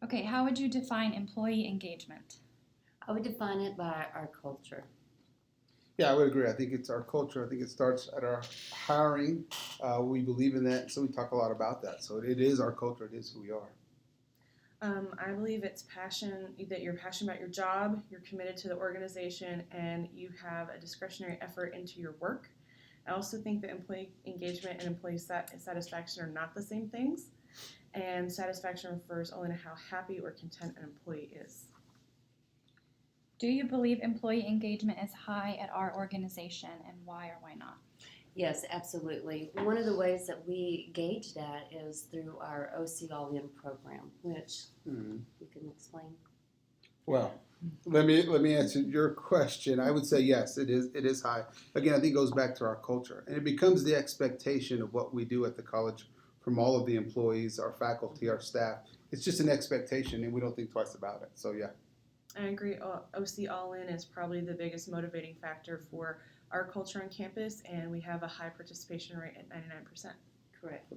Okay, how would you define employee engagement? I would define it by our culture. Yeah, I would agree. I think it's our culture. I think it starts at our hiring. We believe in that, so we talk a lot about that. So it is our culture. It is who we are. I believe it's passion, that you're passionate about your job, you're committed to the organization, and you have a discretionary effort into your work. I also think that employee engagement and employee satisfaction are not the same things, and satisfaction refers only to how happy or content an employee is. Do you believe employee engagement is high at our organization, and why or why not? Yes, absolutely. One of the ways that we gauge that is through our OC All-In program, which you can explain. Well, let me answer your question. I would say yes, it is high. Again, I think it goes back to our culture, and it becomes the expectation of what we do at the college from all of the employees, our faculty, our staff. It's just an expectation, and we don't think twice about it. So yeah. I agree. OC All In is probably the biggest motivating factor for our culture on campus, and we have a high participation rate at 99%. Correct.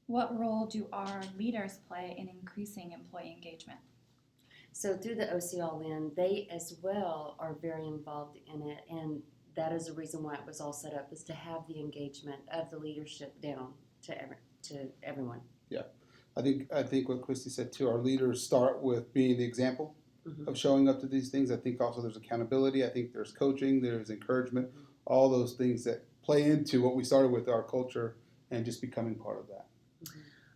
What role do our leaders play in increasing employee engagement? So through the OC All-In, they as well are very involved in it, and that is the reason why it was all set up, is to have the engagement of the leadership down to everyone. Yeah, I think what Christy said too. Our leaders start with being the example Mhm. of showing up to these things. I think also there's accountability. I think there's coaching. There's encouragement. All those things that play into what we started with, our culture, and just becoming part of that.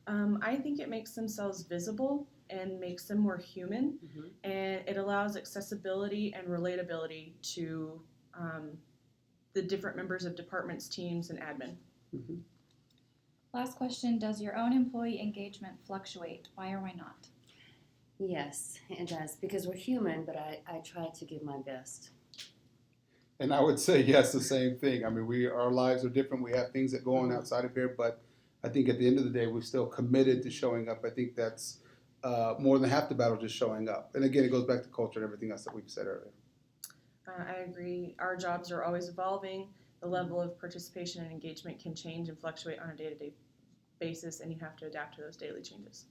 I think it makes themselves visible and makes them more human, Mhm. and it allows accessibility and relatability to the different members of departments, teams, and admin. Mm-hmm. Last question, does your own employee engagement fluctuate? Why or why not? Yes, it does, because we're human, but I try to give my best. And I would say yes, the same thing. I mean, our lives are different. We have things that go on outside of here, but I think at the end of the day, we're still committed to showing up. I think that's more than half the battle, just showing up. And again, it goes back to culture and everything else that we've said earlier. I agree. Our jobs are always evolving. The level of participation and engagement can change and fluctuate on a day-to-day basis, and you have to adapt to those daily changes.